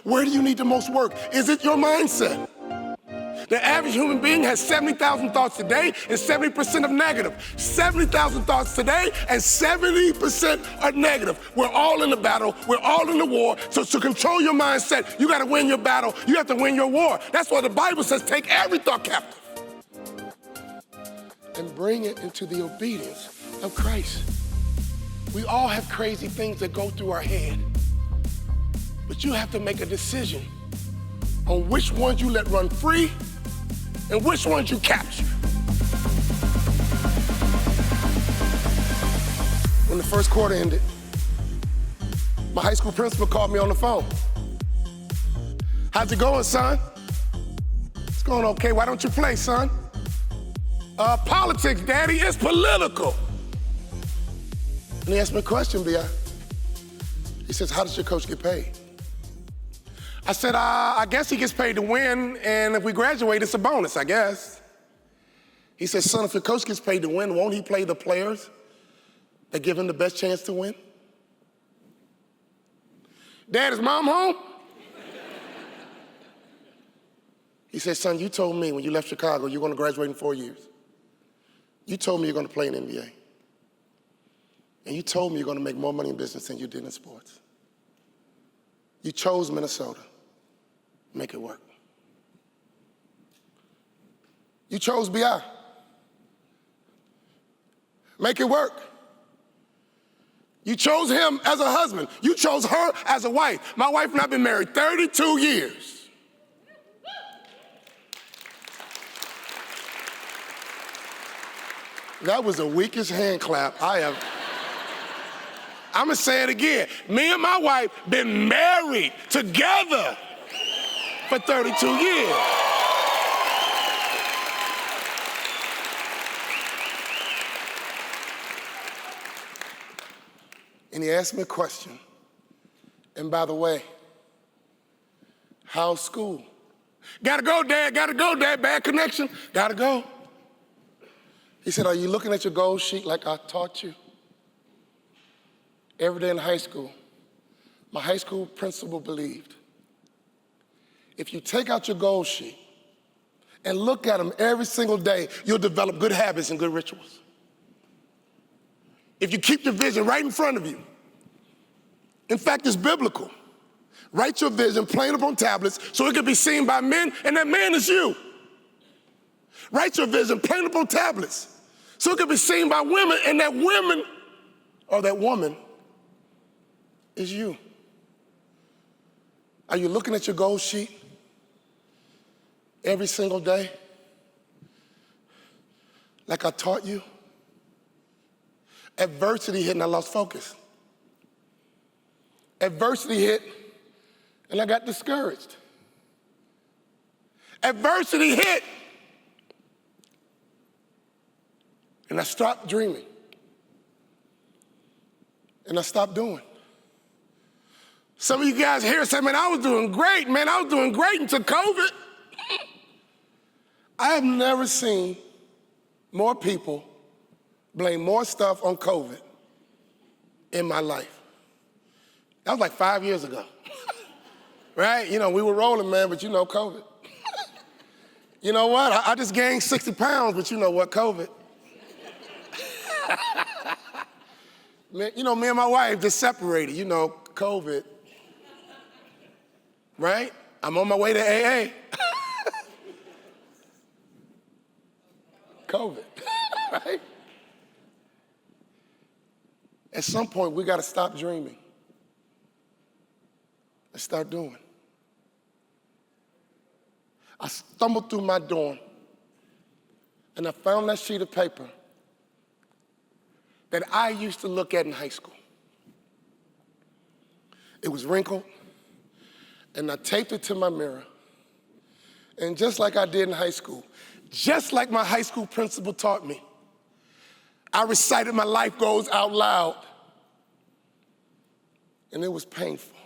Where do you need the most work? Is it your mindset? The average human being has 70,000 thoughts today and 70% of negative. 70,000 thoughts today and 70% are negative. We're all in the battle. We're all in the war. So to control your mindset, you got to win your battle. You have to win your war. That's why the Bible says take every thought captive and bring it into the obedience of Christ. We all have crazy things that go through our head, but you have to make a decision on which ones you let run free and which ones you capture. When the first quarter ended, my high school principal called me on the phone. How's it going, son? It's going okay. Why don't you play, son? Politics, Daddy, it's political. And he asked me a question, B.I. He says, how does your coach get paid? I said, I guess he gets paid to win, and if we graduate, it's a bonus, I guess. He said, son, if your coach gets paid to win, won't he play the players that give him the best chance to win? Dad, is mom home? He said, son, you told me when you left Chicago you're going to graduate in 4 years. You told me you're going to play in the NBA. And you told me you're going to make more money in business than you did in sports. You chose Minnesota. Make it work. You chose B.I. Make it work. You chose him as a husband. You chose her as a wife. My wife and I have been married 32 years. That was the weakest hand clap I have. I'm gonna say it again. Me and my wife been married together for 32 years. And he asked me a question. And by the way, how's school? Gotta go, Dad, bad connection, gotta go. He said, are you looking at your goal sheet like I taught you? Every day in high school, my high school principal believed if you take out your goal sheet and look at them every single day, you'll develop good habits and good rituals. If you keep your vision right in front of you, in fact, it's biblical. Write your vision plain upon tablets so it can be seen by men, and that man is you. Write your vision plain upon tablets so it can be seen by women, and that women or that woman is you. Are you looking at your goal sheet every single day like I taught you? Adversity hit and I lost focus. Adversity hit and I got discouraged. Adversity hit and I stopped dreaming. And I stopped doing. Some of you guys here say, man, I was doing great, until COVID. I have never seen more people blame more stuff on COVID in my life. That was like 5 years ago, right? You know, we were rolling, man, but you know, COVID. You know what? I just gained 60 pounds, but you know what, COVID. Man, you know, me and my wife just separated, you know, COVID. Right? I'm on my way to AA. COVID, right? At some point, we gotta stop dreaming and start doing. I stumbled through my dorm and I found that sheet of paper that I used to look at in high school. It was wrinkled, and I taped it to my mirror. And just like I did in high school, just like my high school principal taught me, I recited my life goals out loud. And it was painful.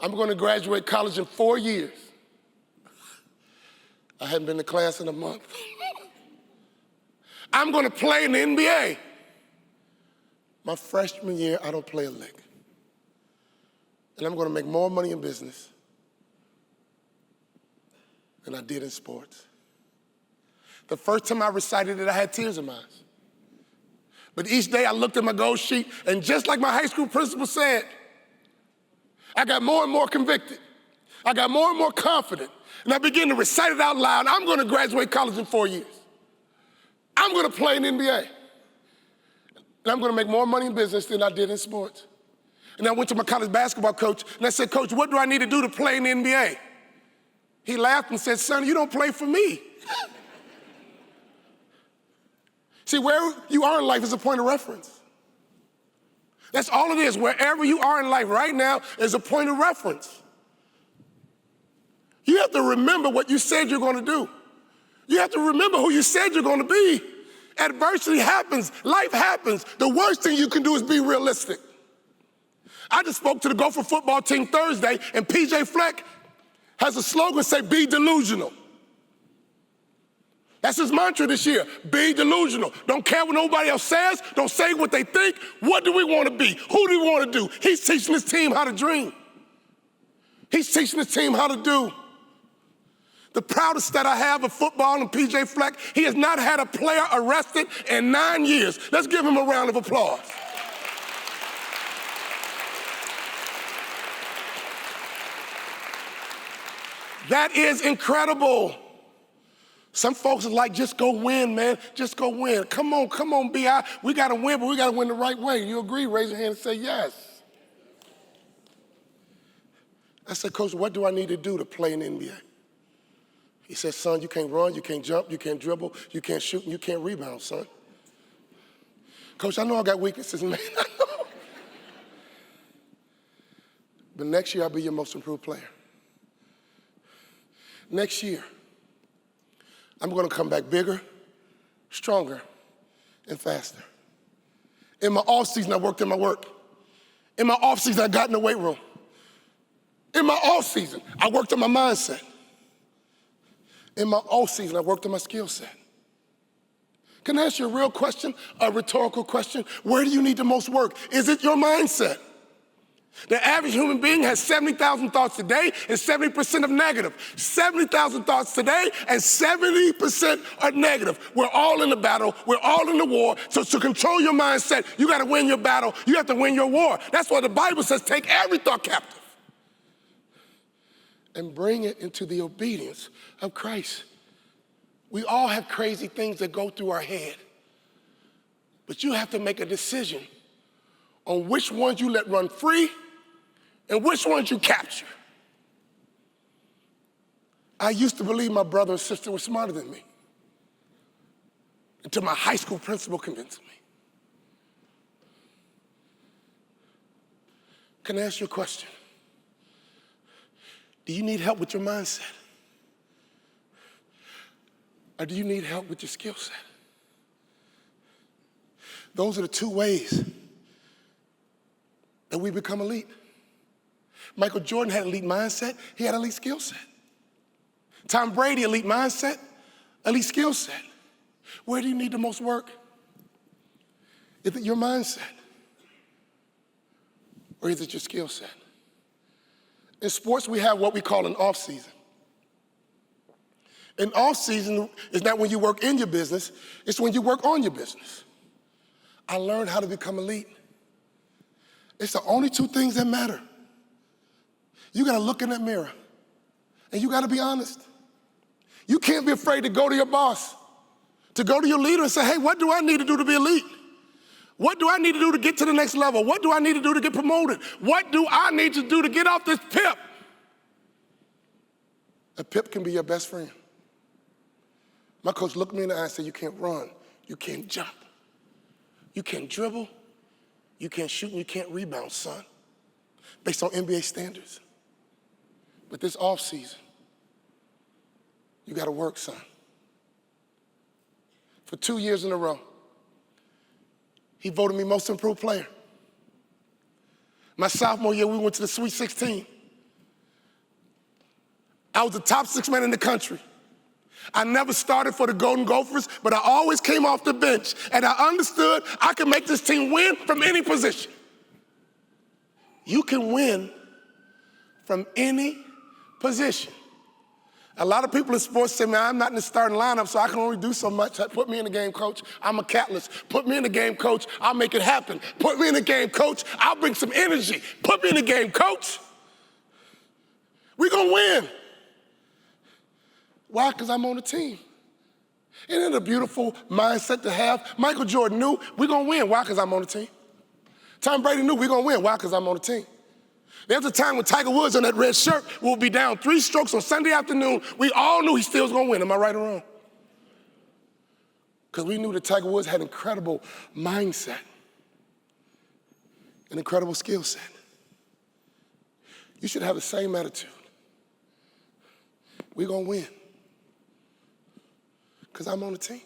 I'm gonna graduate college in 4 years. I hadn't been to class in a month. I'm gonna play in the NBA. My freshman year, I don't play a lick. and I'm gonna make more money in business than I did in sports. The first time I recited it, I had tears in my eyes. But each day I looked at my goal sheet, and just like my high school principal said, I got more and more convicted. I got more and more confident. And I began to recite it out loud. I'm gonna graduate college in 4 years. I'm gonna play in the NBA. And I'm gonna make more money in business than I did in sports. And I went to my college basketball coach, and I said, Coach, what do I need to do to play in the NBA? He laughed and said, son, you don't play for me. See, where you are in life is a point of reference. That's all it is. Wherever you are in life right now is a point of reference. You have to remember what you said you're gonna do. You have to remember who you said you're gonna be. Adversity happens, life happens. The worst thing you can do is be realistic. I just spoke to the Gopher football team Thursday, and PJ Fleck has a slogan say, be delusional. That's his mantra this year, be delusional. Don't care what nobody else says, don't say what they think. What do we wanna be? Who do we wanna do? He's teaching his team how to dream. He's teaching his team how to do. The proudest that I have of football and PJ Fleck, he has not had a player arrested in 9 years. Let's give him a round of applause. That is incredible. Some folks are like, just go win, man. Just go win. Come on, B.I. We got to win, but we got to win the right way. You agree? Raise your hand and say yes. I said, Coach, what do I need to do to play in the NBA? He said, son, you can't run, you can't jump, you can't dribble, you can't shoot, and you can't rebound, son. Coach, I know I got weaknesses, man. I know. But next year, I'll be your most improved player. Next year, I'm gonna come back bigger, stronger, and faster. In my off season, I worked in my work. In my off season, I got in the weight room. In my off season, I worked on my mindset. In my off season, I worked on my skill set. Can I ask you a real question, a rhetorical question? Where do you need the most work? Is it your mindset? The average human being has 70,000 thoughts a day and 70% of negative. 70,000 thoughts today and 70% are negative. We're all in the battle. We're all in the war. So to control your mindset, you got to win your battle. You have to win your war. That's why the Bible says take every thought captive and bring it into the obedience of Christ. We all have crazy things that go through our head, but you have to make a decision on which ones you let run free and which ones you capture. I used to believe my brother and sister were smarter than me until my high school principal convinced me. Can I ask you a question? Do you need help with your mindset? Or do you need help with your skill set? Those are the two ways that we become elite. Michael Jordan had elite mindset, he had elite skill set. Tom Brady, elite mindset, elite skill set. Where do you need the most work? Is it your mindset? Or is it your skill set? In sports, we have what we call an off season. An off season is not when you work in your business, it's when you work on your business. I learned how to become elite. It's the only two things that matter. You gotta look in that mirror and you gotta be honest. You can't be afraid to go to your boss, to go to your leader and say, hey, what do I need to do to be elite? What do I need to do to get to the next level? What do I need to do to get promoted? What do I need to do to get off this pip? A pip can be your best friend. My coach looked me in the eye and said, you can't run, you can't jump, you can't dribble, you can't shoot, and you can't rebound, son, based on NBA standards. But this off season, you gotta work, son. For 2 years in a row, he voted me most improved player. My sophomore year, we went to the Sweet 16. I was the top 6 man in the country. I never started for the Golden Gophers, but I always came off the bench, and I understood I could make this team win from any position. You can win from any position. A lot of people in sports say, man, I'm not in the starting lineup, so I can only do so much. Put me in the game, coach. I'm a catalyst. Put me in the game, coach. I'll make it happen. Put me in the game, coach. I'll bring some energy. Put me in the game, coach. We're going to win. Why? Because I'm on the team. Isn't it a beautiful mindset to have? Michael Jordan knew we're going to win. Why? Because I'm on the team. Tom Brady knew we're going to win. Why? Because I'm on the team. There's a time when Tiger Woods on that red shirt will be down 3 strokes on Sunday afternoon. We all knew he still was going to win. Am I right or wrong? Because we knew that Tiger Woods had an incredible mindset, an incredible skill set. You should have the same attitude. We're going to win because I'm on the team.